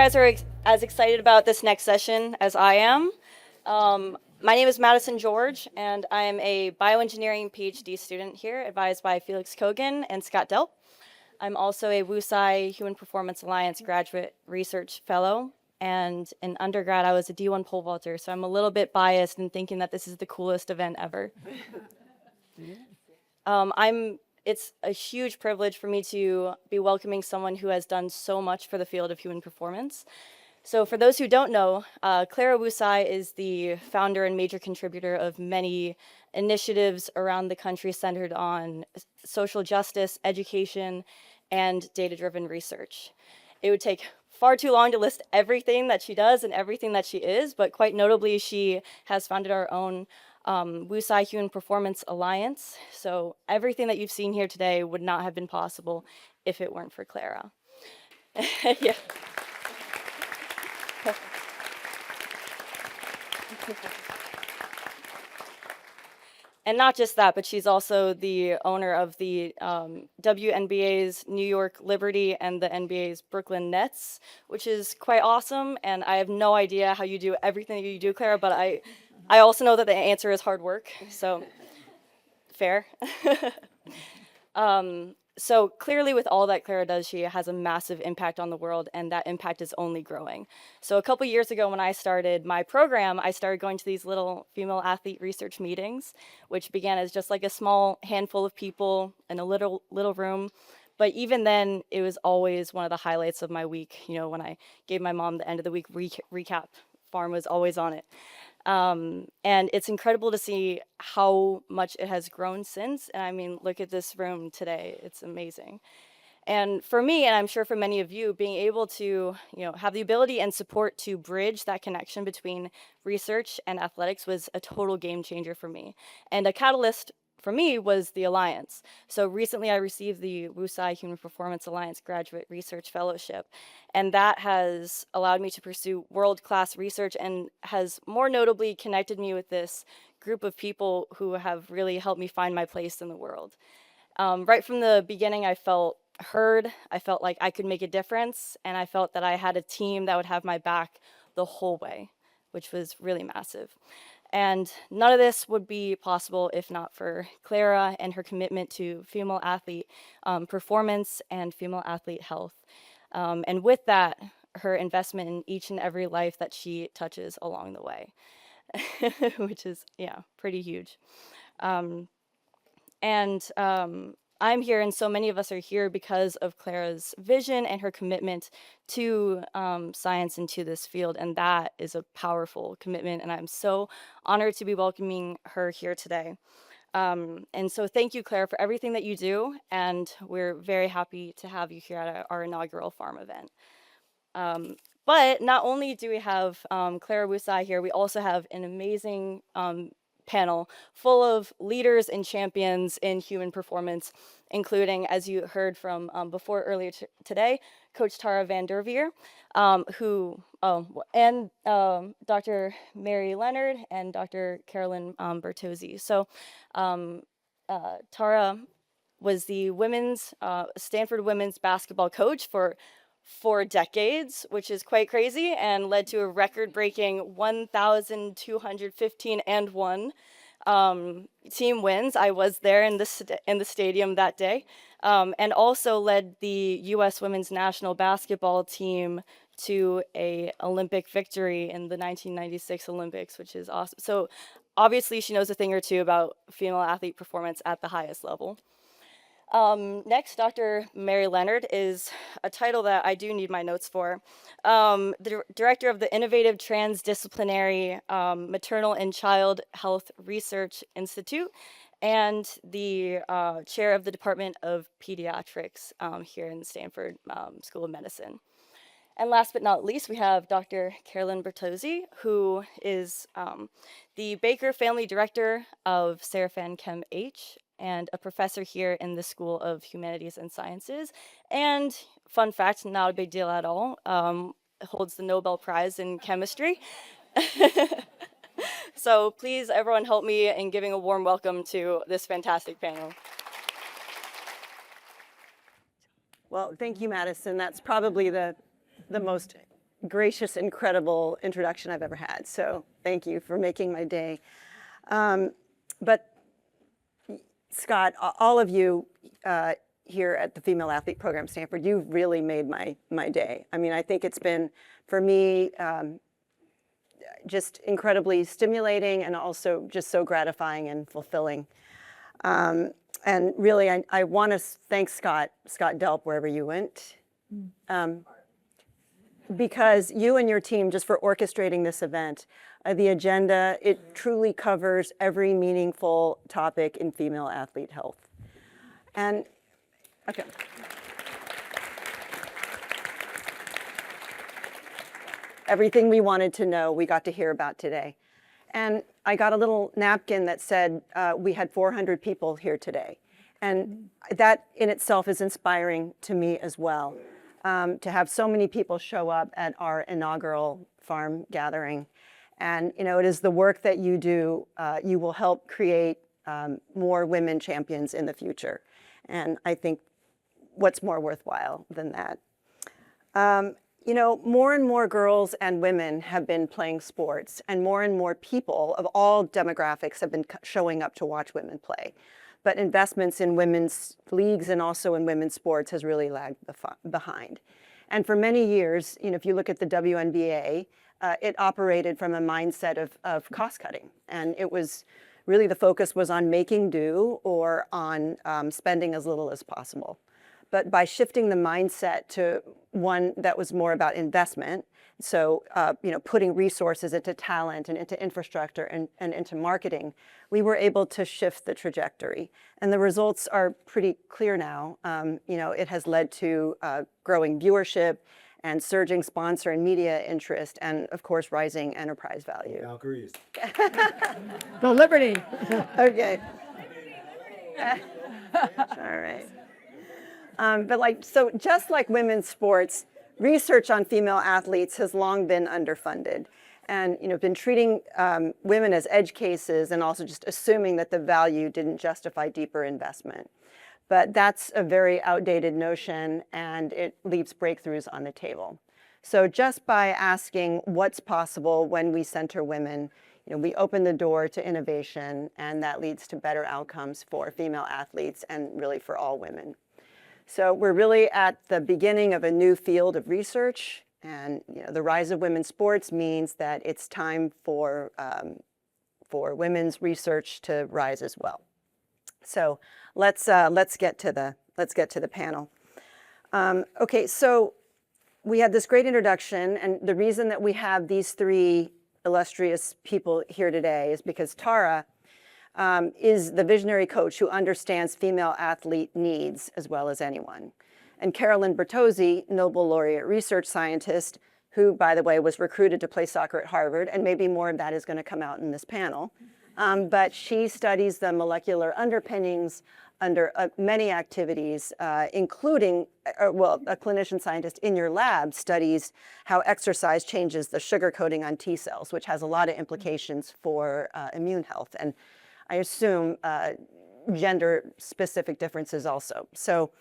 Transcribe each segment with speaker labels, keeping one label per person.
Speaker 1: guys are as excited about this next session as I am. My name is Madison George, and I am a bioengineering PhD student here, advised by Felix Kogan and Scott Delp. I'm also a Wu Tsai Human Performance Alliance Graduate Research Fellow, and in undergrad, I was a D1 pole vaulter, so I'm a little bit biased in thinking that this is the coolest event ever. It's a huge privilege for me to be welcoming someone who has done so much for the field of human performance. So for those who don't know, Clara Wu Tsai is the founder and major contributor of many initiatives around the country centered on social justice, education, and data-driven research. It would take far too long to list everything that she does and everything that she is, but quite notably, she has founded our own Wu Tsai Human Performance Alliance. So everything that you've seen here today would not have been possible if it weren't for Clara. Yeah. And not just that, but she's also the owner of the WNBA's New York Liberty and the NBA's Brooklyn Nets, which is quite awesome. And I have no idea how you do everything that you do, Clara, but I also know that the answer is hard work, so fair. So clearly with all that Clara does, she has a massive impact on the world, and that impact is only growing. So a couple years ago when I started my program, I started going to these little female athlete research meetings, which began as just like a small handful of people in a little room. But even then, it was always one of the highlights of my week. You know, when I gave my mom the end of the week recap, Farm was always on it. And it's incredible to see how much it has grown since. And I mean, look at this room today. It's amazing. And for me, and I'm sure for many of you, being able to, have the ability and support to bridge that connection between research and athletics was a total game changer for me. And a catalyst for me was the Alliance. So recently I received the Wu Tsai Human Performance Alliance Graduate Research Fellowship, and that has allowed me to pursue world-class research and has more notably connected me with this group of people who have really helped me find my place in the world. Right from the beginning, I felt heard, I felt like I could make a difference, and I felt that I had a team that would have my back the whole way, which was really massive. And none of this would be possible if not for Clara and her commitment to female athlete performance and female athlete health. And with that, her investment in each and every life that she touches along the way, which is, pretty huge. I'm here, and so many of us are here because of Clara's vision and her commitment to science and to this field, and that is a powerful commitment, and I'm so honored to be welcoming her here today. And so thank you, Clara, for everything that you do, and we're very happy to have you here at our inaugural farm event. But not only do we have Clara Wu Tsai here, we also have an amazing panel full of leaders and champions in human performance, including, as you heard from before earlier today, Coach Tara van der Veer, and Dr. Mary Leonard and Dr. Carolyn Bertozzi. So Tara was the Stanford women's basketball coach for 4 decades, which is quite crazy, and led to a record-breaking 1,215-1 team wins. I was there in the stadium that day, and also led the U.S. women's national basketball team to a Olympic victory in the 1996 Olympics, which is awesome. So obviously she knows a thing or two about female athlete performance at the highest level. Next, Dr. Mary Leonard is a title that I do need my notes for. The director of the Innovative Transdisciplinary Maternal and Child Health Research Institute and the chair of the Department of Pediatrics here in the Stanford School of Medicine. And last but not least, we have Dr. Carolyn Bertozzi, who is the Baker Family Director of Seraphin Chem H, and a professor here in the School of Humanities and Sciences. And fun fact, not a big deal at all, holds the Nobel Prize in Chemistry. So please, everyone, help me in giving a warm welcome to this fantastic panel.
Speaker 2: Well, thank you, Madison. That's probably the most gracious, incredible introduction I've ever had. So thank you for making my day. But Scott, all of you here at the Female Athlete Program, Stanford, you've really made my day. I mean, I think it's been, for me, just incredibly stimulating and also just so gratifying and fulfilling. And really, I want to thank Scott Delp, wherever you went, because you and your team, just for orchestrating this event, the agenda, it truly covers every meaningful topic in female athlete health. And, okay. Everything we wanted to know, we got to hear about today. And I got a little napkin that said we had 400 people here today. And that in itself is inspiring to me as well, to have so many people show up at our inaugural farm gathering. And it is the work that you do, you will help create more women champions in the future. And I think what's more worthwhile than that? More and more girls and women have been playing sports, and more people of all demographics have been showing up to watch women play. But investments in women's leagues and also in women's sports has really lagged behind. And for many years, if you look at the WNBA, it operated from a mindset of cost cutting. And it was really, the focus was on making do or on spending as little as possible. But by shifting the mindset to one that was more about investment, so putting resources into talent and into infrastructure and into marketing, we were able to shift the trajectory. And the results are pretty clear now. It has led to growing viewership and surging sponsor and media interest, and of course, rising enterprise value.
Speaker 3: Valkyries.
Speaker 4: The Liberty.
Speaker 2: Okay. All right. But so just like women's sports, research on female athletes has long been underfunded, and been treating women as edge cases and also just assuming that the value didn't justify deeper investment. But that's a very outdated notion, and it leaves breakthroughs on the table. So just by asking what's possible when we center women, we open the door to innovation, and that leads to better outcomes for female athletes and really for all women. So we're really at the beginning of a new field of research, and the rise of women's sports means that it's time for women's research to rise as well. So let's get to the panel. Okay, so we had this great introduction, and the reason that we have these three illustrious people here today is because Tara is the visionary coach who understands female athlete needs as well as anyone. And Carolyn Bertozzi, Nobel laureate research scientist, who, by the way, was recruited to play soccer at Harvard, and maybe more of that is going to come out in this panel. But she studies the molecular underpinnings under many activities, including, a clinician scientist in your lab studies how exercise changes the sugar coating on T cells, which has a lot of implications for immune health. And I assume gender-specific differences also. So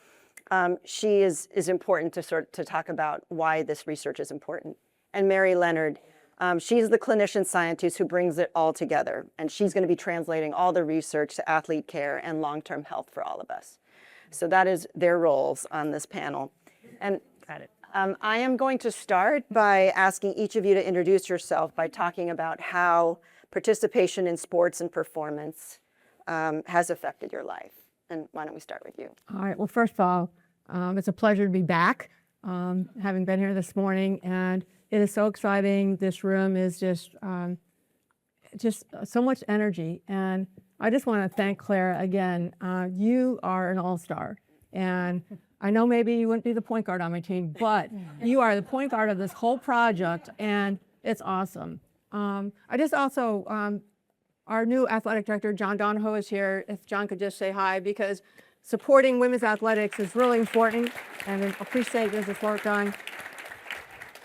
Speaker 2: she is important to talk about why this research is important. And Mary Leonard, she's the clinician scientist who brings it all together, and she's going to be translating all the research to athlete care and long-term health for all of us. So that is their roles on this panel. And I am going to start by asking each of you to introduce yourself by talking about how participation in sports and performance has affected your life. And why don't we start with you?
Speaker 4: All right. Well, first of all, it's a pleasure to be back, having been here this morning, and it is so exciting. This room is just so much energy, and I just want to thank Clara again. You are an all-star, and I know maybe you wouldn't be the point guard on my team, but you are the point guard of this whole project, and it's awesome. I just also, our new athletic director, John Donahoe, is here. If John could just say hi, because supporting women's athletics is really important, and I appreciate this work done.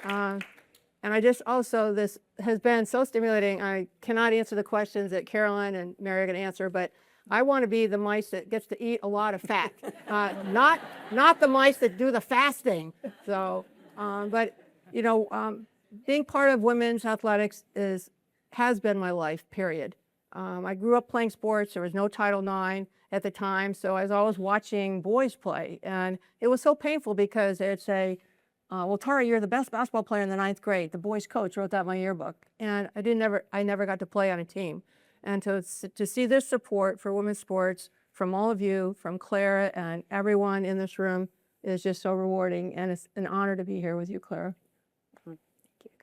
Speaker 4: And I just also, this has been so stimulating. I cannot answer the questions that Carolyn and Mary are going to answer, but I want to be the mice that gets to eat a lot of fat, not the mice that do the fasting. So, but You know, being part of women's athletics has been my life, period. I grew up playing sports. There was no Title IX at the time, so I was always watching boys play. And it was so painful because they'd say, well, Tara, you're the best basketball player in the 9th grade. The boys' coach wrote that in my yearbook. And I never got to play on a team. And to see this support for women's sports from all of you, from Clara and everyone in this room is just so rewarding. And it's an honor to be here with you, Clara.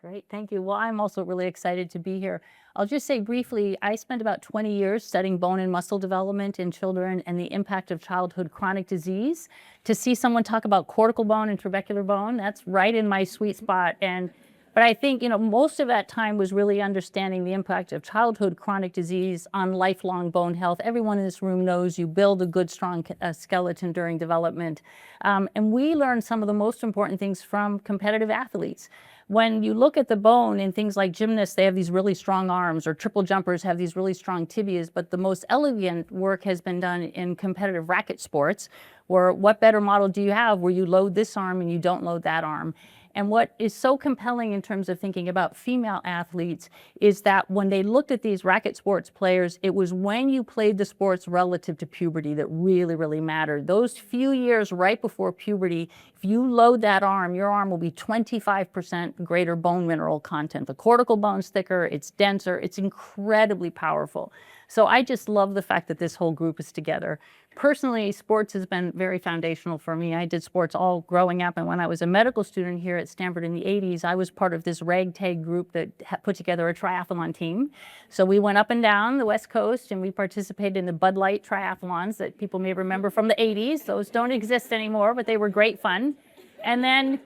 Speaker 3: Great, thank you. Well, I'm also really excited to be here. I'll just say briefly, I spent about 20 years studying bone and muscle development in children and the impact of childhood chronic disease. To see someone talk about cortical bone and trabecular bone, that's right in my sweet spot. But I think, you know, most of that time was really understanding the impact of childhood chronic disease on lifelong bone health. Everyone in this room knows you build a good, strong skeleton during development. And we learned some of the most important things from competitive athletes. When you look at the bone in things like gymnasts, they have these really strong arms, or triple jumpers have these really strong tibias, but the most elegant work has been done in competitive racket sports, where what better model do you have where you load this arm and you don't load that arm? And what is so compelling in terms of thinking about female athletes is that when they looked at these racket sports players, it was when you played the sports relative to puberty that really, really mattered. Those few years right before puberty, if you load that arm, your arm will be 25% greater bone mineral content. The cortical bone's thicker, it's denser, it's incredibly powerful. So I just love the fact that this whole group is together. Personally, sports has been very foundational for me. I did sports all growing up, and when I was a medical student here at Stanford in the 80s, I was part of this ragtag group that put together a triathlon team. So we went up and down the West Coast, and we participated in the Bud Light triathlons that people may remember from the 80s. Those don't exist anymore, but they were great fun. And then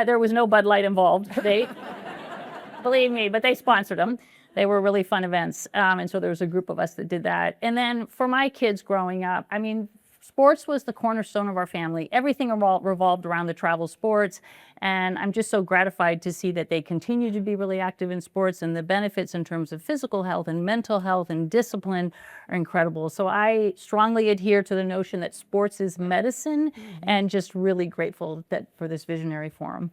Speaker 3: there was no Bud Light involved. Believe me, but they sponsored them. They were really fun events. And so there was a group of us that did that. And then for my kids growing up, I mean, sports was the cornerstone of our family. Everything revolved around the travel sports. And I'm just so gratified to see that they continue to be really active in sports, and the benefits in terms of physical health and mental health and discipline are incredible. So I strongly adhere to the notion that sports is medicine, and just really grateful for this visionary forum.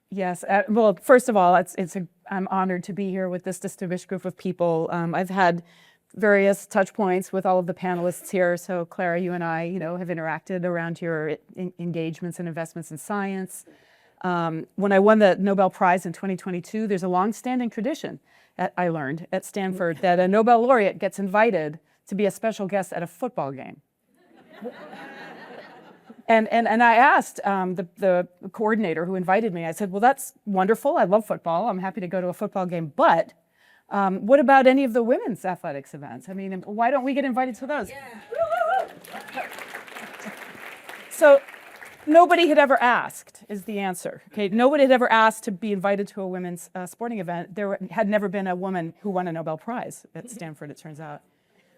Speaker 5: Yes. Well, first of all, I'm honored to be here with this distinguished group of people. I've had various touch points with all of the panelists here. So Clara, you and I, have interacted around your engagements and investments in science. When I won the Nobel Prize in 2022, there's a long-standing tradition I learned at Stanford that a Nobel laureate gets invited to be a special guest at a football game. And I asked the coordinator who invited me, I said, well, that's wonderful. I love football. I'm happy to go to a football game. But what about any of the women's athletics events? I mean, why don't we get invited to those? Yeah. So nobody had ever asked is the answer. Okay, nobody had ever asked to be invited to a women's sporting event. There had never been a woman who won a Nobel Prize at Stanford, it turns out.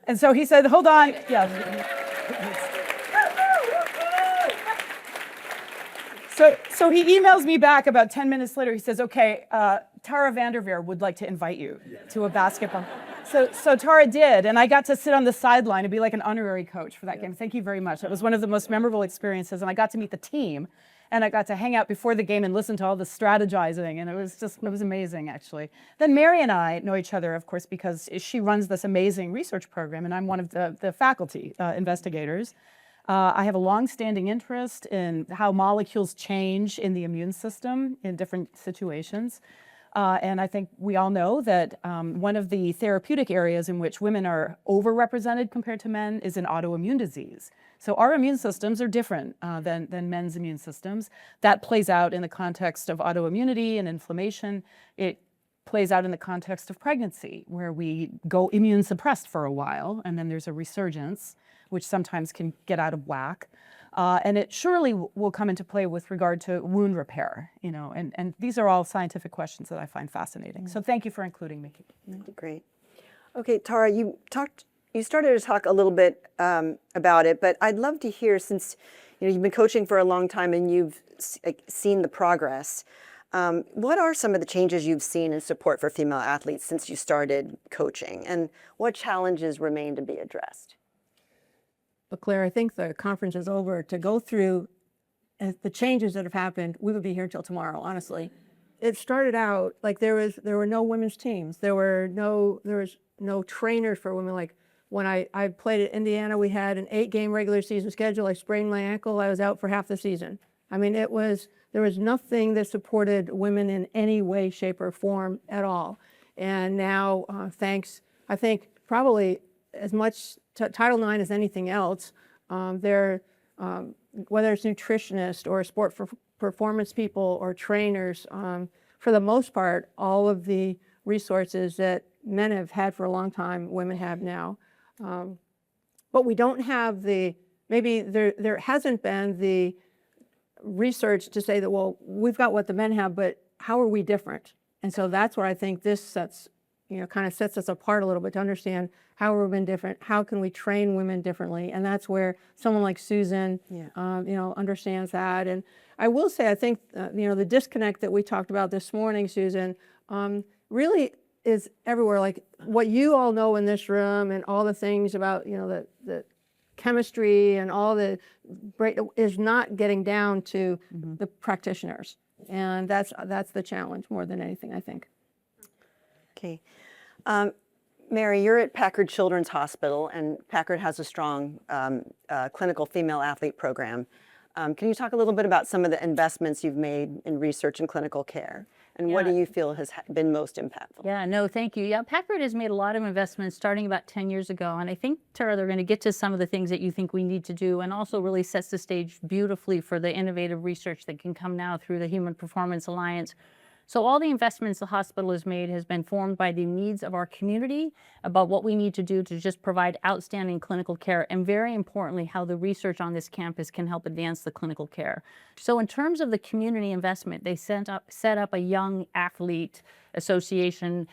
Speaker 5: And so he said, hold on. Yeah. So he emails me back about 10 minutes later. He says, okay, Tara Vanderveer would like to invite you to a basketball. So Tara did, and I got to sit on the sideline and be like an honorary coach for that game. Thank you very much. That was one of the most memorable experiences, and I got to meet the team, and I got to hang out before the game and listen to all the strategizing, and it was amazing, actually. Then Mary and I know each other, of course, because she runs this amazing research program, and I'm one of the faculty investigators. I have a long-standing interest in how molecules change in the immune system in different situations. And I think we all know that one of the therapeutic areas in which women are overrepresented compared to men is in autoimmune disease. So our immune systems are different than men's immune systems. That plays out in the context of autoimmunity and inflammation. It plays out in the context of pregnancy, where we go immune suppressed for a while, and then there's a resurgence, which sometimes can get out of whack. And it surely will come into play with regard to wound repair, and these are all scientific questions that I find fascinating. So thank you for including me.
Speaker 2: Great. Okay, Tara, you started to talk a little bit about it, but I'd love to hear, since you've been coaching for a long time and you've seen the progress, what are some of the changes you've seen in support for female athletes since you started coaching, and what challenges remain to be addressed?
Speaker 4: But Claire, I think the conference is over. To go through the changes that have happened, we would be here till tomorrow, honestly. It started out like there were no women's teams. There was no trainers for women. Like when I played at Indiana, we had an 8-game regular season schedule. I sprained my ankle. I was out for half the season. I mean, there was nothing that supported women in any way, shape, or form at all. And now, thanks, I think probably as much to Title IX as anything else, whether it's nutritionists or sport for performance people or trainers, for the most part, all of the resources that men have had for a long time, women have now. But we don't have maybe there hasn't been the research to say that, well, we've got what the men have, but how are we different? And so that's where I think this kind of sets us apart a little bit, to understand how are women different, how can we train women differently, and that's where someone like Susan, understands that. And I will say, I think, the disconnect that we talked about this morning, Susan, really is everywhere. Like what you all know in this room and all the things about, the chemistry and all the is not getting down to the practitioners. And that's the challenge more than anything, I think.
Speaker 2: Okay. Mary, you're at Packard Children's Hospital, and Packard has a strong clinical female athlete program. Can you talk a little bit about some of the investments you've made in research and clinical care? And what do you feel has been most impactful?
Speaker 3: Yeah, no, thank you. Yeah, Packard has made a lot of investments starting about 10 years ago. And I think, Tara, they're going to get to some of the things that you think we need to do, and also really sets the stage beautifully for the innovative research that can come now through the Human Performance Alliance. So all the investments the hospital has made has been formed by the needs of our community about what we need to do to just provide outstanding clinical care, and very importantly, how the research on this campus can help advance the clinical care. So in terms of the community investment, they set up a young athlete association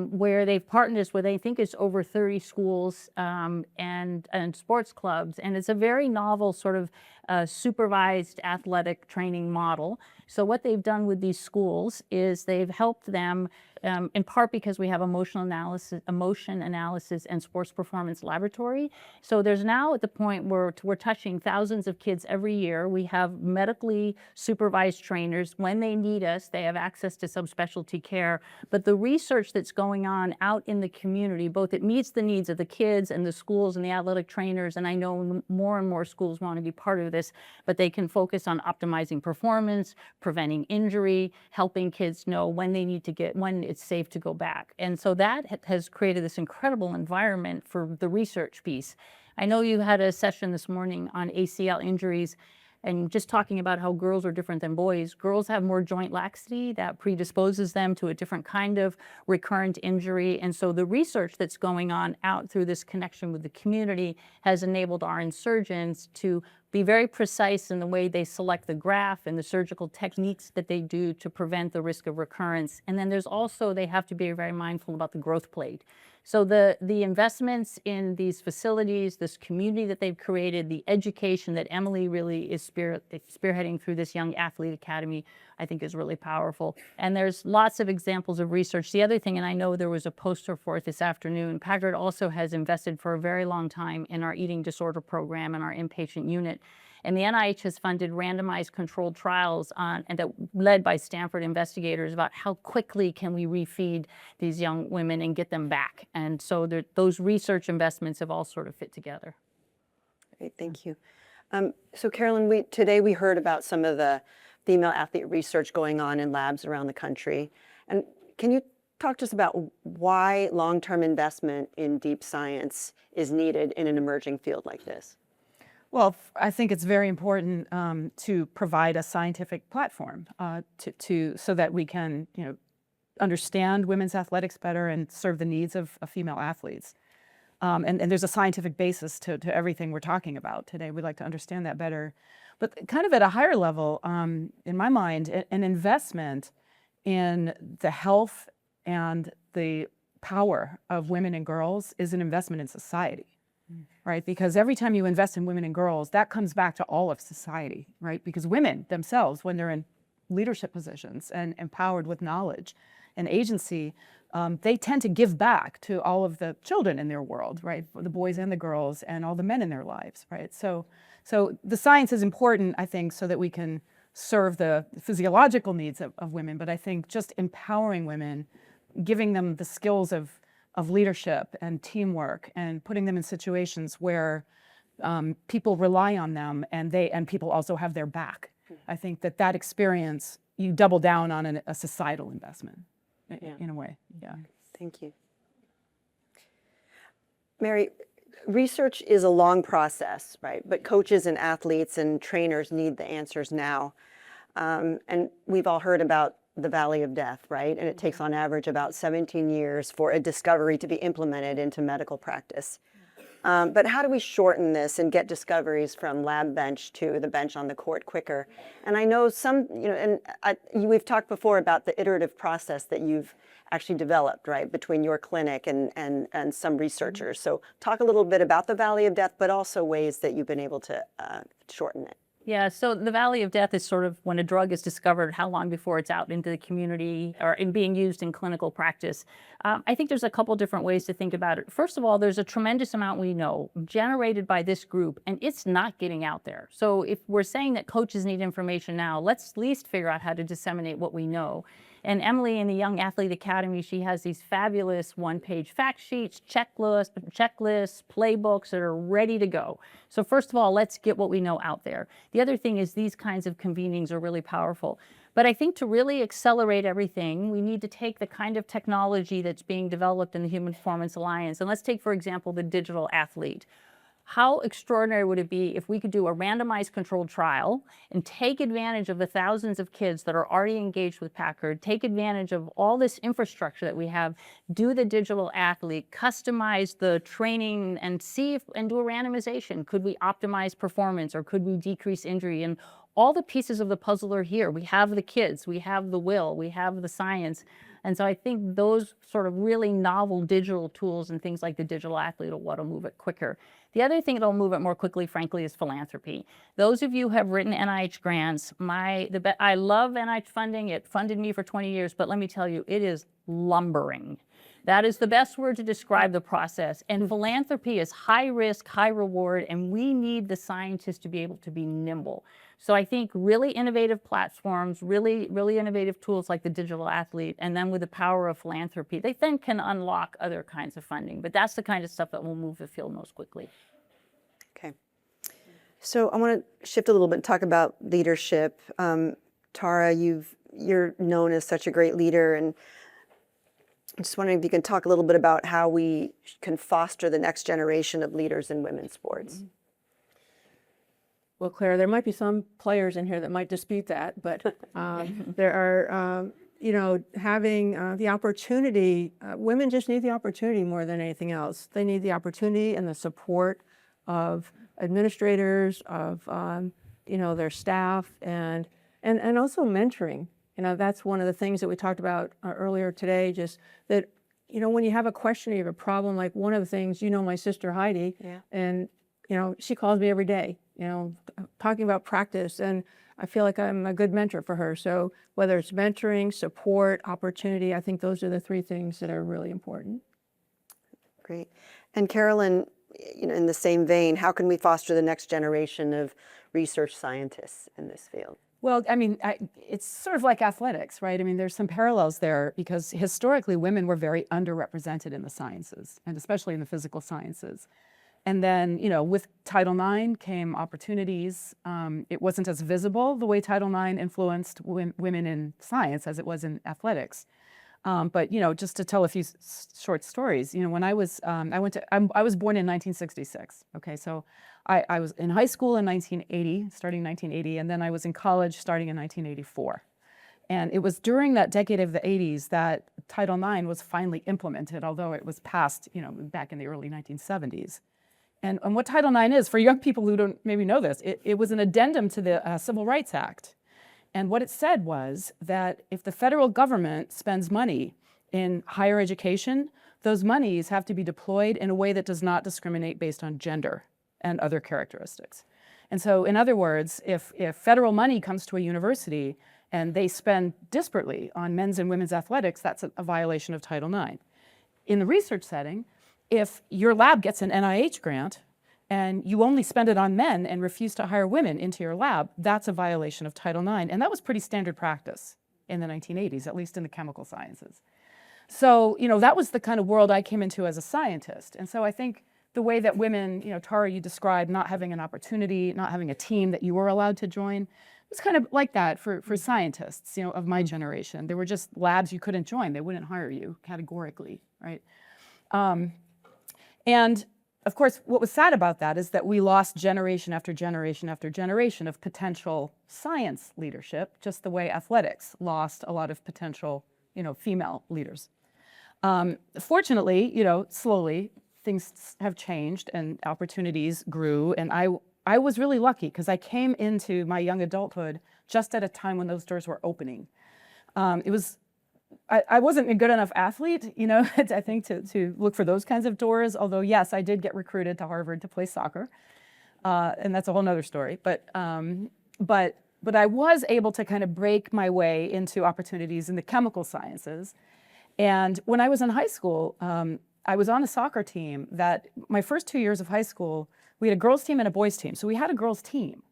Speaker 3: where they've partnered us with, I think it's over 30 schools and sports clubs. And it's a very novel sort of supervised athletic training model. So what they've done with these schools is they've helped them, in part because we have emotion analysis and sports performance laboratory. So there's now at the point where we're touching thousands of kids every year. We have medically supervised trainers. When they need us, they have access to subspecialty care. But the research that's going on out in the community, both it meets the needs of the kids and the schools and the athletic trainers, and I know more and more schools want to be part of this, but they can focus on optimizing performance, preventing injury, helping kids know when they need to when it's safe to go back. And so that has created this incredible environment for the research piece. I know you had a session this morning on ACL injuries, and just talking about how girls are different than boys. Girls have more joint laxity that predisposes them to a different kind of recurrent injury. And so the research that's going on out through this connection with the community has enabled our surgeons to be very precise in the way they select the graft and the surgical techniques that they do to prevent the risk of recurrence. And then there's also, they have to be very mindful about the growth plate. So the investments in these facilities, this community that they've created, the education that Emily really is spearheading through this Young Athlete Academy, I think is really powerful. And there's lots of examples of research. The other thing, and I know there was a poster for it this afternoon, Packard also has invested for a very long time in our eating disorder program and our inpatient unit. And the NIH has funded randomized controlled trials and that led by Stanford investigators about how quickly can we refeed these young women and get them back. And so those research investments have all sort of fit together.
Speaker 2: Great, thank you. So Carolyn, today we heard about some of the female athlete research going on in labs around the country. And can you talk to us about why long-term investment in deep science is needed in an emerging field like this?
Speaker 5: Well, I think it's very important to provide a scientific platform so that we can, understand women's athletics better and serve the needs of female athletes. And there's a scientific basis to everything we're talking about today. We'd like to understand that better. But kind of at a higher level, in my mind, an investment in the health and the power of women and girls is an investment in society. Right? Because every time you invest in women and girls, that comes back to all of society, right? Because women themselves, when they're in leadership positions and empowered with knowledge and agency, they tend to give back to all of the children in their world, right? The boys and the girls and all the men in their lives, right? So So the science is important, I think, so that we can serve the physiological needs of women, but I think just empowering women, giving them the skills of leadership and teamwork, and putting them in situations where people rely on them and people also have their back. I think that experience, you double down on a societal investment in a way. Yeah.
Speaker 2: Thank you. Mary, research is a long process, right? But coaches and athletes and trainers need the answers now. And we've all heard about the Valley of Death, right? And it takes on average about 17 years for a discovery to be implemented into medical practice. But how do we shorten this and get discoveries from lab bench to the bench on the court quicker? And I know some, we've talked before about the iterative process that you've actually developed, right, between your clinic and some researchers. So talk a little bit about the Valley of Death, but also ways that you've been able to shorten it.
Speaker 3: Yeah, so the Valley of Death is sort of when a drug is discovered, how long before it's out into the community or in being used in clinical practice. I think there's a couple different ways to think about it. First of all, there's a tremendous amount we know generated by this group, and it's not getting out there. So if we're saying that coaches need information now, let's at least figure out how to disseminate what we know. And Emily in the Young Athlete Academy, she has these fabulous one-page fact sheets, checklists, playbooks that are ready to go. So first of all, let's get what we know out there. The other thing is these kinds of convenings are really powerful. But I think to really accelerate everything, we need to take the kind of technology that's being developed in the Human Performance Alliance. And let's take, for example, the digital athlete. How extraordinary would it be if we could do a randomized controlled trial and take advantage of the thousands of kids that are already engaged with Packard, take advantage of all this infrastructure that we have, do the digital athlete, customize the training and and do a randomization. Could we optimize performance or could we decrease injury? And all the pieces of the puzzle are here. We have the kids, we have the will, we have the science. And so I think those sort of really novel digital tools and things like the digital athlete are what will move it quicker. The other thing that'll move it more quickly, frankly, is philanthropy. Those of you who have written NIH grants, I love NIH funding. It funded me for 20 years, but let me tell you, it is lumbering. That is the best word to describe the process. And philanthropy is high risk, high reward, and we need the scientists to be able to be nimble. So I think really innovative platforms, really innovative tools like the digital athlete, and then with the power of philanthropy, they then can unlock other kinds of funding. But that's the kind of stuff that will move the field most quickly.
Speaker 2: Okay. So I want to shift a little bit and talk about leadership. Tara, you're known as such a great leader, and I'm just wondering if you can talk a little bit about how we can foster the next generation of leaders in women's sports.
Speaker 4: Well, Clara, there might be some players in here that might dispute that, but there are, having the opportunity, women just need the opportunity more than anything else. They need the opportunity and the support of administrators, of, their staff, and also mentoring. That's one of the things that we talked about earlier today, just that, when you have a question or you have a problem, like one of the things, my sister Heidi, and, she calls me every day, talking about practice, and I feel like I'm a good mentor for her. So whether it's mentoring, support, opportunity, I think those are the three things that are really important.
Speaker 2: Great. And Carolyn, in the same vein, how can we foster the next generation of research scientists in this field?
Speaker 5: Well, I mean, it's sort of like athletics, right? I mean, there's some parallels there because historically women were very underrepresented in the sciences, and especially in the physical sciences. And then, with Title IX came opportunities. It wasn't as visible the way Title IX influenced women in science as it was in athletics. But just to tell a few short stories, when I was I was born in 1966. Okay, so I was in high school in 1980, starting 1980, and then I was in college starting in 1984. And it was during that decade of the 80s that Title IX was finally implemented, although it was passed, back in the early 1970s. And what Title IX is, for young people who don't maybe know this, it was an addendum to the Civil Rights Act. And what it said was that if the federal government spends money in higher education, those monies have to be deployed in a way that does not discriminate based on gender and other characteristics. And so, in other words, if federal money comes to a university and they spend disparately on men's and women's athletics, that's a violation of Title IX. In the research setting, if your lab gets an NIH grant and you only spend it on men and refuse to hire women into your lab, that's a violation of Title IX. And that was pretty standard practice in the 1980s, at least in the chemical sciences. So, that was the kind of world I came into as a scientist. And so I think the way that women, Tara, you described not having an opportunity, not having a team that you were allowed to join, it was kind of like that for scientists, of my generation. There were just labs you couldn't join. They wouldn't hire you categorically, right? And of course, what was sad about that is that we lost generation after generation after generation of potential science leadership, just the way athletics lost a lot of potential, female leaders. Fortunately, slowly things have changed and opportunities grew, and I was really lucky because I came into my young adulthood just at a time when those doors were opening. I wasn't a good enough athlete, I think to look for those kinds of doors, although yes, I did get recruited to Harvard to play soccer, and that's a whole nother story. But I was able to kind of break my way into opportunities in the chemical sciences. And when I was in high school, I was on a soccer team that my first 2 years of high school, we had a girls' team and a boys' team. So we had a girls' team.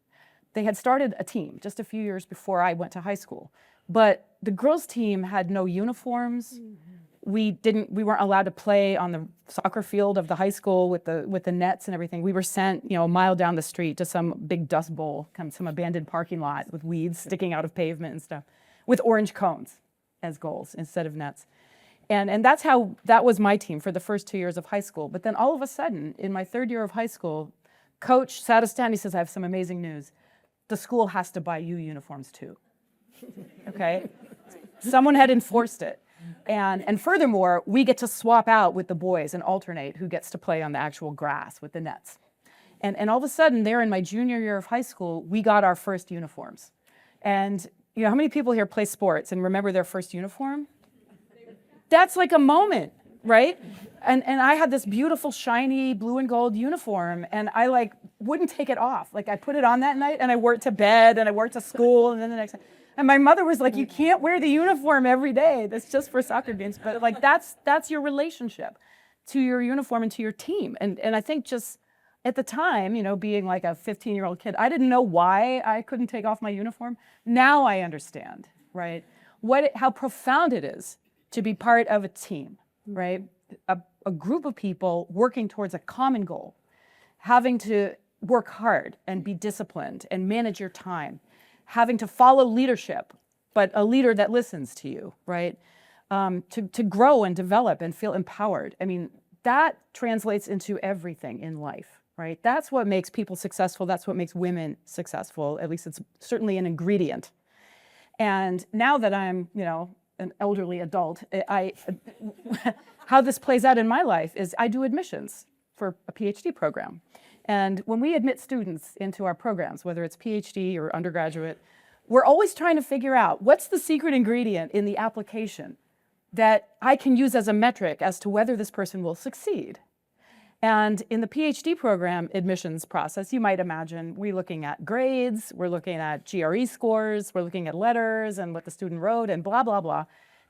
Speaker 5: They had started a team just a few years before I went to high school. But the girls' team had no uniforms. We weren't allowed to play on the soccer field of the high school with the nets and everything. We were sent, a mile down the street to some big dust bowl, some abandoned parking lot with weeds sticking out of pavement and stuff, with orange cones as goals instead of nets. And that was my team for the first 2 years of high school. But then all of a sudden, in my third year of high school, coach sat us down. He says, "I have some amazing news. The school has to buy you uniforms too." Okay? Someone had enforced it. And furthermore, we get to swap out with the boys and alternate who gets to play on the actual grass with the nets. And all of a sudden, there in my junior year of high school, we got our first uniforms. And how many people here play sports and remember their first uniform? That's like a moment, right? And I had this beautiful, shiny blue and gold uniform, and I wouldn't take it off. I put it on that night, and I wore it to bed, and I wore it to school, and then the next night. And my mother was like, "You can't wear the uniform every day. That's just for soccer games." But that's your relationship to your uniform and to your team. And I think just at the time, being like a 15-year-old kid, I didn't know why I couldn't take off my uniform. Now I understand, right? How profound it is to be part of a team, right? A group of people working towards a common goal, having to work hard and be disciplined and manage your time, having to follow leadership, but a leader that listens to you, right? To grow and develop and feel empowered. I mean, that translates into everything in life, right? That's what makes people successful. That's what makes women successful. At least it's certainly an ingredient. And now that I'm, an elderly adult, how this plays out in my life is I do admissions for a PhD program. And when we admit students into our programs, whether it's PhD or undergraduate, we're always trying to figure out what's the secret ingredient in the application that I can use as a metric as to whether this person will succeed. And in the PhD program admissions process, you might imagine we're looking at grades, we're looking at GRE scores, we're looking at letters and what the student wrote and blah, blah, blah,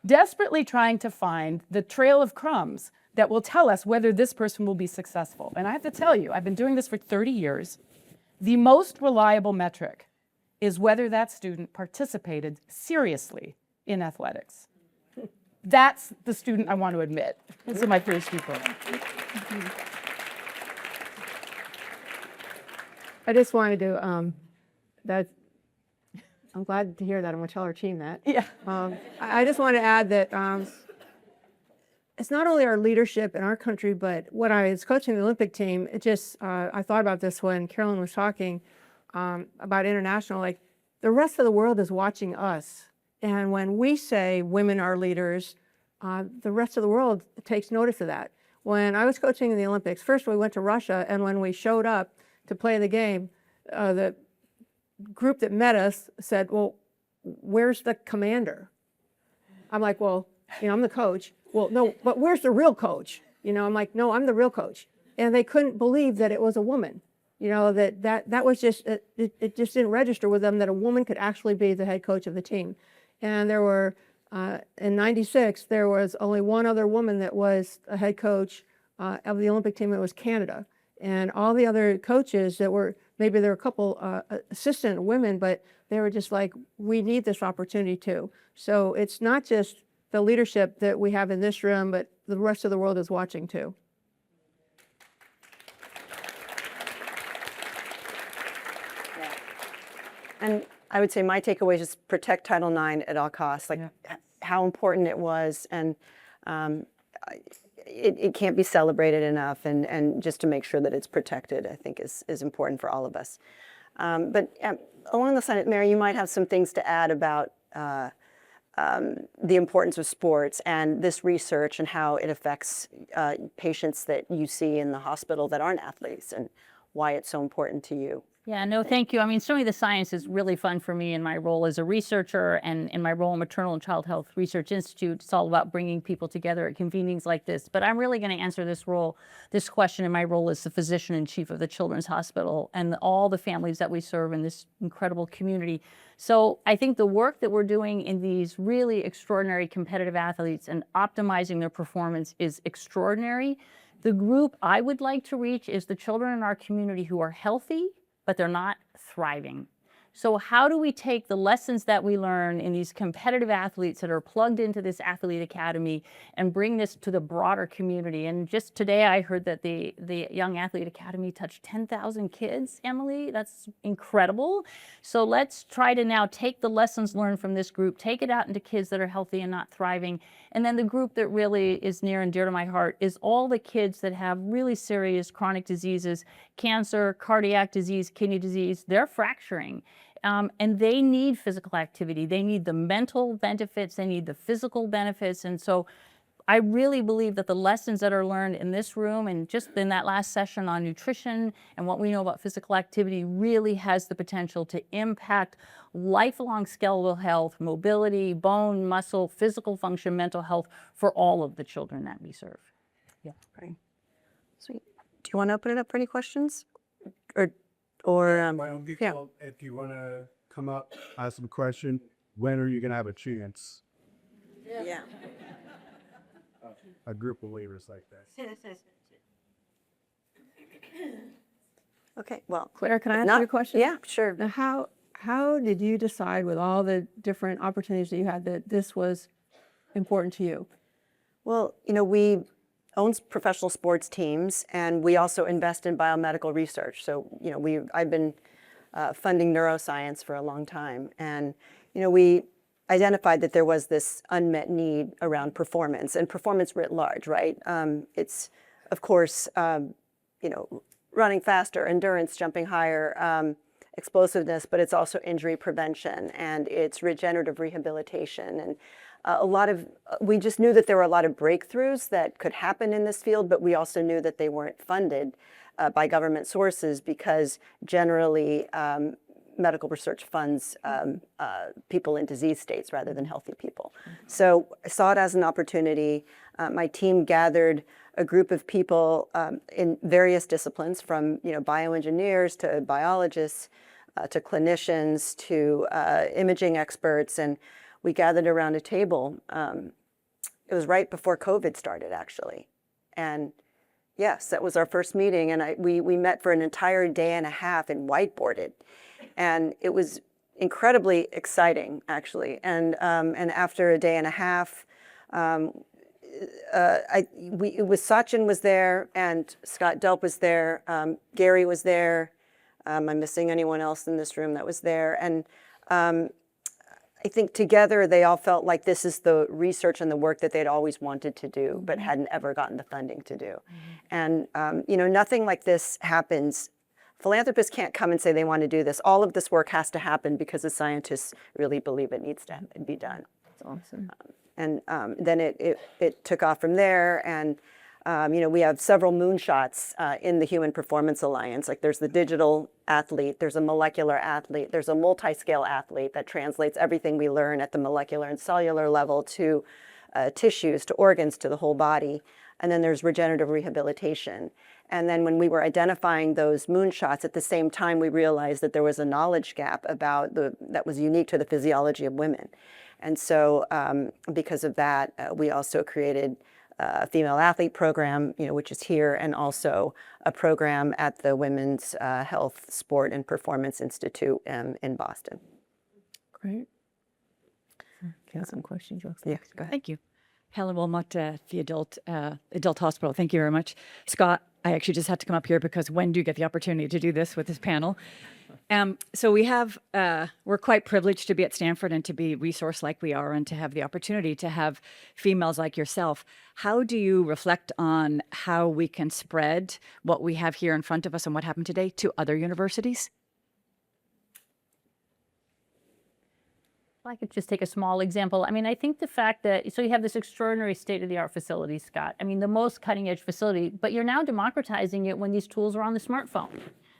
Speaker 5: desperately trying to find the trail of crumbs that will tell us whether this person will be successful. And I have to tell you, I've been doing this for 30 years. The most reliable metric is whether that student participated seriously in athletics. That's the student I want to admit into my PhD program.
Speaker 4: I just wanted to, I'm glad to hear that. I'm going to tell our team that.
Speaker 5: Yeah.
Speaker 4: I just want to add that it's not only our leadership in our country, but when I was coaching the Olympic team, I thought about this when Carolyn was talking about international, the rest of the world is watching us. And when we say women are leaders, the rest of the world takes notice of that. When I was coaching in the Olympics, first we went to Russia, and when we showed up to play the game, the group that met us said, "Well, where's the commander?" I'm like, "Well, I'm the coach." "Well, no, but where's the real coach?" I'm like, "No, I'm the real coach." And they couldn't believe that it was a woman. That was just, it just didn't register with them that a woman could actually be the head coach of the team. And there were, in '96, there was only one other woman that was a head coach of the Olympic team. It was Canada. And all the other coaches that were, maybe there were a couple assistant women, but they were just like, we need this opportunity too. So it's not just the leadership that we have in this room, but the rest of the world is watching too.
Speaker 2: And I would say my takeaway is just protect Title IX at all costs, like how important it was, and it can't be celebrated enough, and just to make sure that it's protected, I think is important for all of us. But along the side, Mary, you might have some things to add about the importance of sports and this research and how it affects patients that you see in the hospital that aren't athletes, and why it's so important to you.
Speaker 3: Yeah, no, thank you. I mean, certainly the science is really fun for me in my role as a researcher, and in my role in Maternal and Child Health Research Institute. It's all about bringing people together at convenings like this. But I'm really going to answer this question in my role as the physician-in-chief of the Children's Hospital and all the families that we serve in this incredible community. So I think the work that we're doing in these really extraordinary competitive athletes and optimizing their performance is extraordinary. The group I would like to reach is the children in our community who are healthy, but they're not thriving. So how do we take the lessons that we learn in these competitive athletes that are plugged into this athlete academy and bring this to the broader community? And just today I heard that the Young Athlete Academy touched 10,000 kids, Emily. That's incredible. So let's try to now take the lessons learned from this group, take it out into kids that are healthy and not thriving. And then the group that really is near and dear to my heart is all the kids that have really serious chronic diseases, cancer, cardiac disease, kidney disease. They're fracturing. And they need physical activity. They need the mental benefits. They need the physical benefits. And so I really believe that the lessons that are learned in this room and just in that last session on nutrition and what we know about physical activity really has the potential to impact lifelong skeletal health, mobility, bone, muscle, physical function, mental health for all of the children that we serve. Yeah.
Speaker 2: Right. Sweet. Do you want to open it up for any questions?
Speaker 6: My own people, if you want to come up, ask some question, when are you going to have a chance?
Speaker 2: Yeah.
Speaker 6: A group of leaders like that.
Speaker 2: Okay, well.
Speaker 4: Claire, can I ask you a question?
Speaker 2: Yeah, sure.
Speaker 4: Now, how did you decide with all the different opportunities that you had that this was important to you?
Speaker 2: Well, we own professional sports teams, and we also invest in biomedical research. So, I've been funding neuroscience for a long time, and we identified that there was this unmet need around performance and performance writ large, right? It's, of course, running faster, endurance, jumping higher, explosiveness, but it's also injury prevention, and it's regenerative rehabilitation, and we just knew that there were a lot of breakthroughs that could happen in this field, but we also knew that they weren't funded by government sources because generally medical research funds people in disease states rather than healthy people. So I saw it as an opportunity. My team gathered a group of people in various disciplines, from bioengineers to biologists to clinicians to imaging experts, and we gathered around a table. It was right before COVID started, actually. And yes, that was our first meeting. And we met for an entire day and a half and whiteboarded. And it was incredibly exciting, actually. And after a day and a half, Sachin was there, and Scott Delp was there, Gary was there. Am I missing anyone else in this room that was there? And I think together they all felt like this is the research and the work that they'd always wanted to do, but hadn't ever gotten the funding to do. And nothing like this happens. Philanthropists can't come and say they want to do this. All of this work has to happen because the scientists really believe it needs to be done.
Speaker 4: That's awesome.
Speaker 2: And then it took off from there, and we have several moonshots in the Human Performance Alliance. Like, there's the digital athlete, there's a molecular athlete, there's a multi-scale athlete that translates everything we learn at the molecular and cellular level to tissues, to organs, to the whole body. And then there's regenerative rehabilitation. And then when we were identifying those moonshots, at the same time, we realized that there was a knowledge gap about that was unique to the physiology of women. And so because of that, we also created female athlete program, which is here, and also a program at the Women's Health, Sport, and Performance Institute in Boston.
Speaker 4: Great.
Speaker 3: Got some questions.
Speaker 2: Yeah, go ahead.
Speaker 7: Thank you. Helen Wilmot, the adult hospital. Thank you very much. Scott, I actually just had to come up here because when do you get the opportunity to do this with this panel? So we're quite privileged to be at Stanford and to be resourced like we are and to have the opportunity to have females like yourself. How do you reflect on how we can spread what we have here in front of us and what happened today to other universities?
Speaker 3: I could just take a small example. I mean, I think the fact that, so you have this extraordinary state-of-the-art facility, Scott. I mean, the most cutting-edge facility, but you're now democratizing it when these tools are on the smartphone.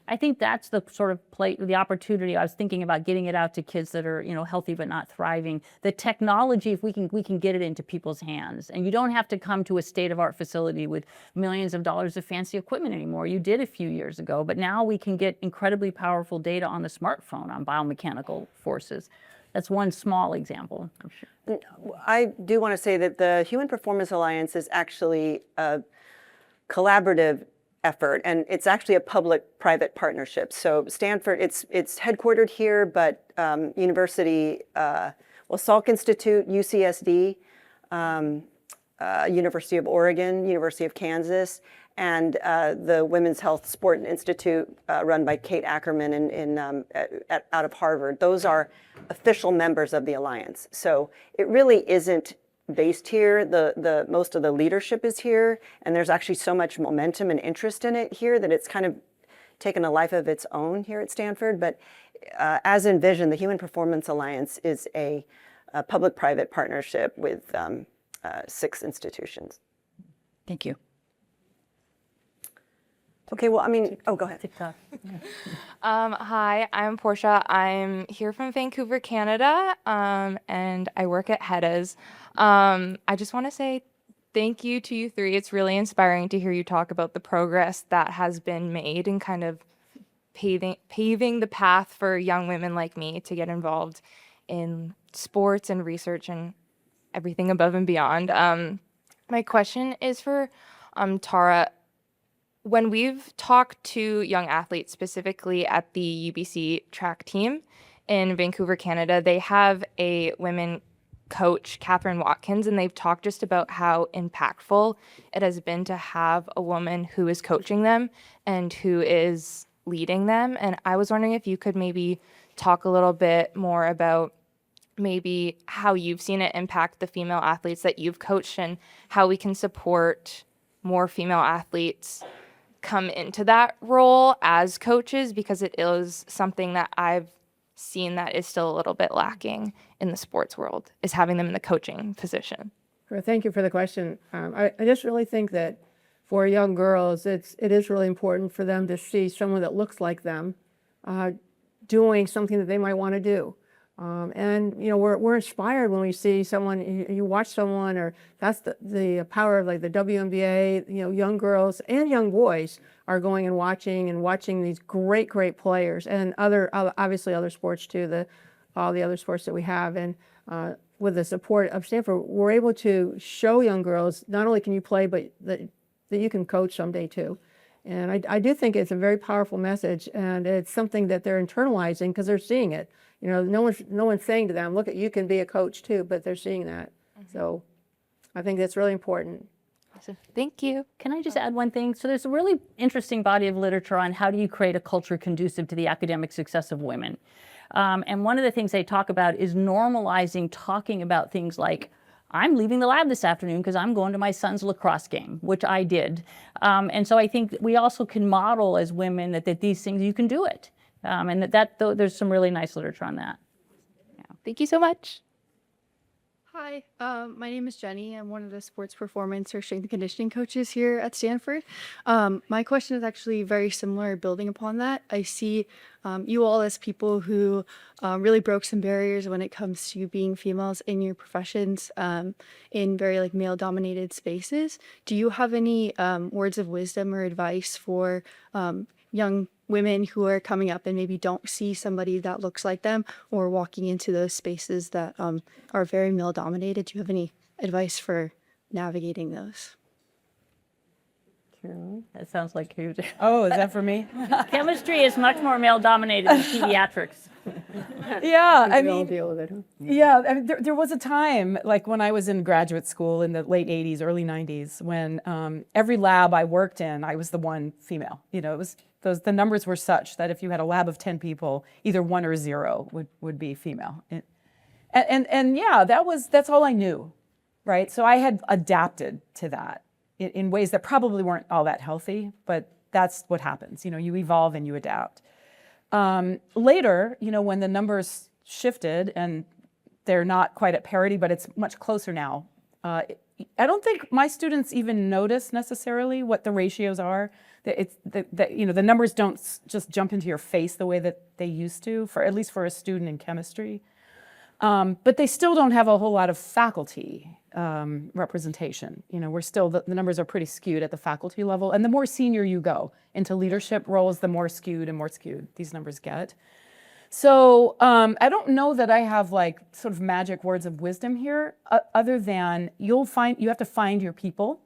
Speaker 3: I think that's the sort of the opportunity. I was thinking about getting it out to kids that are, healthy but not thriving. The technology, if we can get it into people's hands, and you don't have to come to a state-of-art facility with millions of dollars of fancy equipment anymore. You did a few years ago, but now we can get incredibly powerful data on the smartphone on biomechanical forces. That's one small example. I'm sure.
Speaker 2: I do want to say that the Human Performance Alliance is actually a collaborative effort, and it's actually a public-private partnership. So Stanford, it's headquartered here, but Salk Institute, UCSD, University of Oregon, University of Kansas, and the Women's Health Sport Institute run by Kate Ackerman out of Harvard. Those are official members of the alliance. So it really isn't based here. The most of the leadership is here, and there's actually so much momentum and interest in it here that it's kind of taken a life of its own here at Stanford. But as envisioned, the Human Performance Alliance is a public-private partnership with 6 institutions.
Speaker 7: Thank you.
Speaker 2: Okay, well, I mean, oh, go ahead.
Speaker 3: TikTok.
Speaker 8: Hi, I'm Portia. I'm here from Vancouver, Canada, and I work at HEDAS. I just want to say thank you to you three. It's really inspiring to hear you talk about the progress that has been made and kind of paving the path for young women like me to get involved in sports and research and everything above and beyond. My question is for Tara. When we've talked to young athletes, specifically at the UBC track team in Vancouver, Canada, they have a women coach, Catherine Watkins, and they've talked just about how impactful it has been to have a woman who is coaching them and who is leading them. And I was wondering if you could maybe talk a little bit more about maybe how you've seen it impact the female athletes that you've coached and how we can support more female athletes come into that role as coaches, because it is something that I've seen that is still a little bit lacking in the sports world, is having them in the coaching position.
Speaker 4: Sure, thank you for the question. I just really think that for young girls, it is really important for them to see someone that looks like them doing something that they might want to do. And we're inspired when we see someone, you watch someone, or that's the power of like the WNBA. Young girls and young boys are going and watching these great players, and obviously other sports too, all the other sports that we have. And with the support of Stanford, we're able to show young girls not only can you play, but that you can coach someday too. And I do think it's a very powerful message, and it's something that they're internalizing because they're seeing it. No one's saying to them, look, you can be a coach too, but they're seeing that. So I think that's really important.
Speaker 8: Awesome. Thank you.
Speaker 3: Can I just add one thing? So there's a really interesting body of literature on how do you create a culture conducive to the academic success of women. And one of the things they talk about is normalizing talking about things like, I'm leaving the lab this afternoon because I'm going to my son's lacrosse game, which I did. And so I think we also can model as women that these things, you can do it. And there's some really nice literature on that.
Speaker 8: Yeah. Thank you so much.
Speaker 9: Hi, my name is Jenny. I'm one of the sports performance or strength and conditioning coaches here at Stanford. My question is actually very similar, building upon that. I see you all as people who really broke some barriers when it comes to being females in your professions in very male-dominated spaces. Do you have any words of wisdom or advice for young women who are coming up and maybe don't see somebody that looks like them, or walking into those spaces that are very male dominated? Do you have any advice for navigating those?
Speaker 3: That sounds like you.
Speaker 5: Oh, is that for me?
Speaker 3: Chemistry is much more male-dominated than pediatrics.
Speaker 5: Yeah, I
Speaker 4: We all
Speaker 5: mean,
Speaker 4: deal with it. Huh?
Speaker 5: yeah, I mean, there was a time, like when I was in graduate school in the late 80s, early 90s, when every lab I worked in, I was the one female. You know, it was the numbers were such that if you had a lab of 10 people, either 1 or 0 would be female. And yeah, that's all I knew, right? So I had adapted to that in ways that probably weren't all that healthy, but that's what happens. You know, you evolve and you adapt. Later, you know, when the numbers shifted and they're not quite at parity, but it's much closer now. I don't think my students even notice necessarily what the ratios are. You know, the numbers don't just jump into your face the way that they used to, at least for a student in chemistry. But they still don't have a whole lot of faculty representation. You know, the numbers are pretty skewed at the faculty level. And the more senior you go into leadership roles, the more skewed these numbers get. So I don't know that I have like sort of magic words of wisdom here, other than you have to find your people,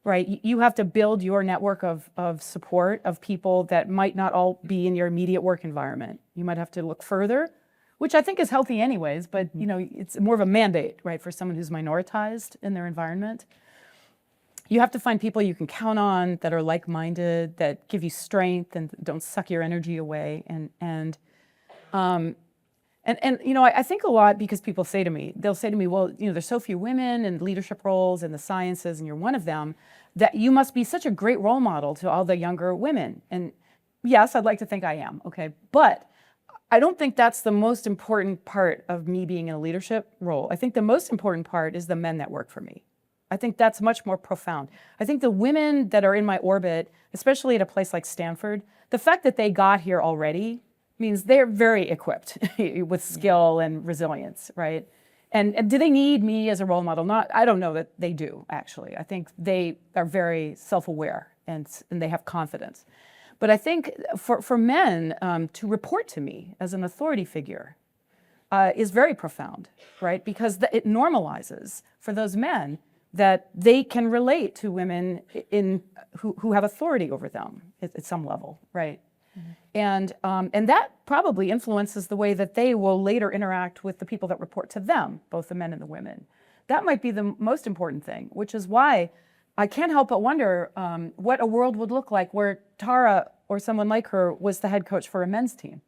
Speaker 5: right? You have to build your network of support of people that might not all be in your immediate work environment. You might have to look further, which I think is healthy anyways, but you know, it's more of a mandate, right, for someone who's minoritized in their environment. You have to find people you can count on that are like-minded, that give you strength and don't suck your energy away. And you know, I think a lot because they'll say to me, well, you know, there's so few women in leadership roles in the sciences, and you're one of them, that you must be such a great role model to all the younger women. And yes, I'd like to think I am, okay, but I don't think that's the most important part of me being in a leadership role. I think the most important part is the men that work for me. I think that's much more profound. I think the women that are in my orbit, especially at a place like Stanford, the fact that they got here already means they're very equipped with skill and resilience, right? And do they need me as a role model? I don't know that they do, actually. I think they are very self-aware and they have confidence. But I think for men to report to me as an authority figure is very profound, right? Because it normalizes for those men that they can relate to women who have authority over them at some level, right? Mm-hmm. And that probably influences the way that they will later interact with the people that report to them, both the men and the women. That might be the most important thing, which is why I can't help but wonder what a world would look like where Tara or someone like her was the head coach for a men's team,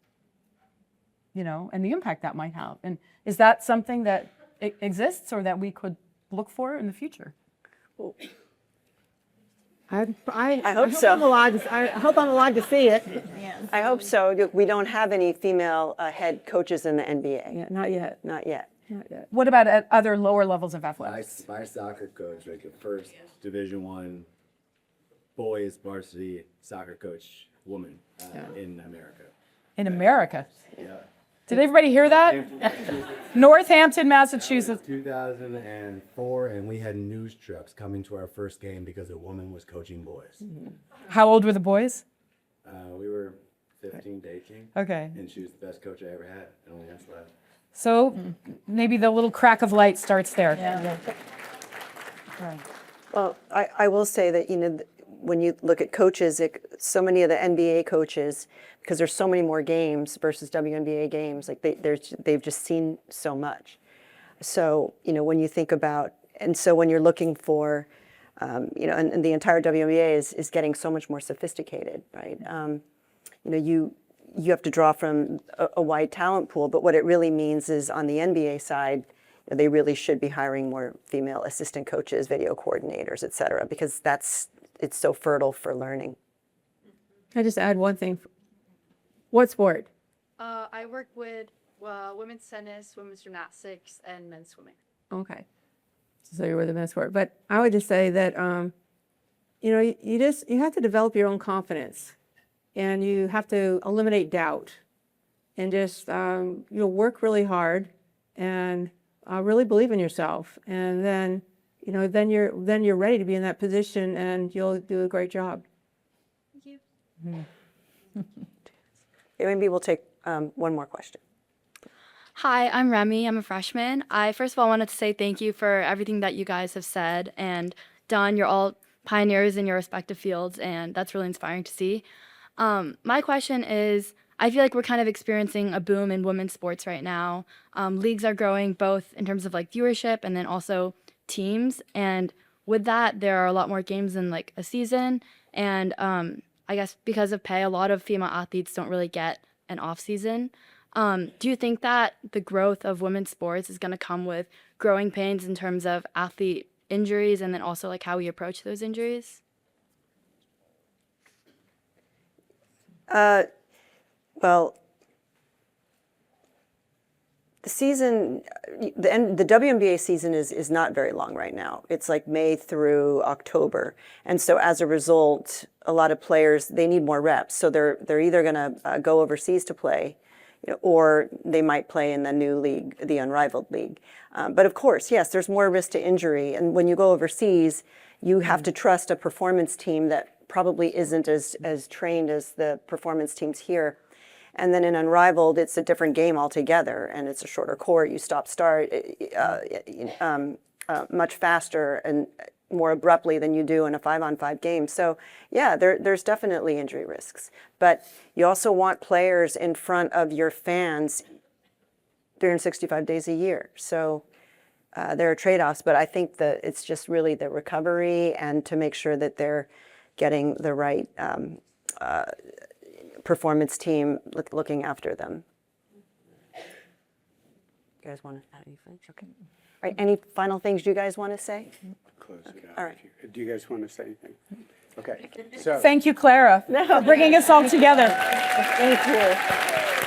Speaker 5: you know, and the impact that might have. And is that something that exists or that we could look for in the future?
Speaker 2: I hope so.
Speaker 4: I hope I'm allowed to see it.
Speaker 2: I hope so. We don't have any female head coaches in the NBA.
Speaker 4: Yeah, not yet.
Speaker 2: Not yet.
Speaker 4: Not yet.
Speaker 5: What about at other lower levels of athletics?
Speaker 10: My soccer coach, like the first Division I boys varsity soccer coach woman in America.
Speaker 5: In America?
Speaker 10: Yeah.
Speaker 5: Did everybody hear that? Northampton, Massachusetts.
Speaker 10: 2004, and we had news trucks coming to our first game because a woman was coaching boys.
Speaker 5: How old were the boys?
Speaker 10: We were 15 to 18.
Speaker 5: Okay.
Speaker 10: And she was the best coach I ever had. And only us left.
Speaker 5: So maybe the little crack of light starts there.
Speaker 3: Yeah.
Speaker 5: Right.
Speaker 2: Well, I will say that, you know, when you look at coaches, so many of the NBA coaches, because there's so many more games versus WNBA games, like they've just seen so much. So, you know, when you think about, and so when you're looking for, you know, and the entire WNBA is getting so much more sophisticated, right? You know, you have to draw from a wide talent pool, but what it really means is on the NBA side, they really should be hiring more female assistant coaches, video coordinators, et cetera, because it's so fertile for learning.
Speaker 4: Can I just add one thing? What sport?
Speaker 9: I work with women's tennis, women's gymnastics, and men's swimming.
Speaker 4: Okay. So you were the men's sport. But I would just say that, you know, you have to develop your own confidence, and you have to eliminate doubt, and just you know, work really hard, and really believe in yourself, and then, you know, then you're ready to be in that position, and you'll do a great job.
Speaker 9: Thank you.
Speaker 2: Okay, maybe we'll take one more question.
Speaker 9: Hi, I'm Remy. I'm a freshman. I first of all wanted to say thank you for everything that you guys have said and done. You're all pioneers in your respective fields, and that's really inspiring to see. My question is, I feel like we're kind of experiencing a boom in women's sports right now. Leagues are growing both in terms of like viewership and then also teams. And with that, there are a lot more games in like a season. And I guess because of pay, a lot of female athletes don't really get an off season. Do you think that the growth of women's sports is going to come with growing pains in terms of athlete injuries and then also like how we approach those injuries?
Speaker 2: Well, the season, the WNBA season is not very long right now. It's like May through October. And so as a result, a lot of players, they need more reps. So they're either going to go overseas to play, or they might play in the new league, the Unrivaled League. But of course, yes, there's more risk to injury. And when you go overseas, you have to trust a performance team that probably isn't as trained as the performance teams here. And then in Unrivaled, it's a different game altogether, and it's a shorter court. You stop-start much faster and more abruptly than you do in a 5-on-5 game. So yeah, there's definitely injury risks. But you also want players in front of your fans 365 days a year. So there are trade-offs, but I think that it's just really the recovery and to make sure that they're getting the right performance team looking after them. You guys want to add anything? Okay. All right, any final things you guys want to say?
Speaker 11: Closing out.
Speaker 2: All right.
Speaker 11: Do you guys want to say anything? Okay. So
Speaker 5: Thank you, Clara, for bringing us all together.
Speaker 2: Thank you.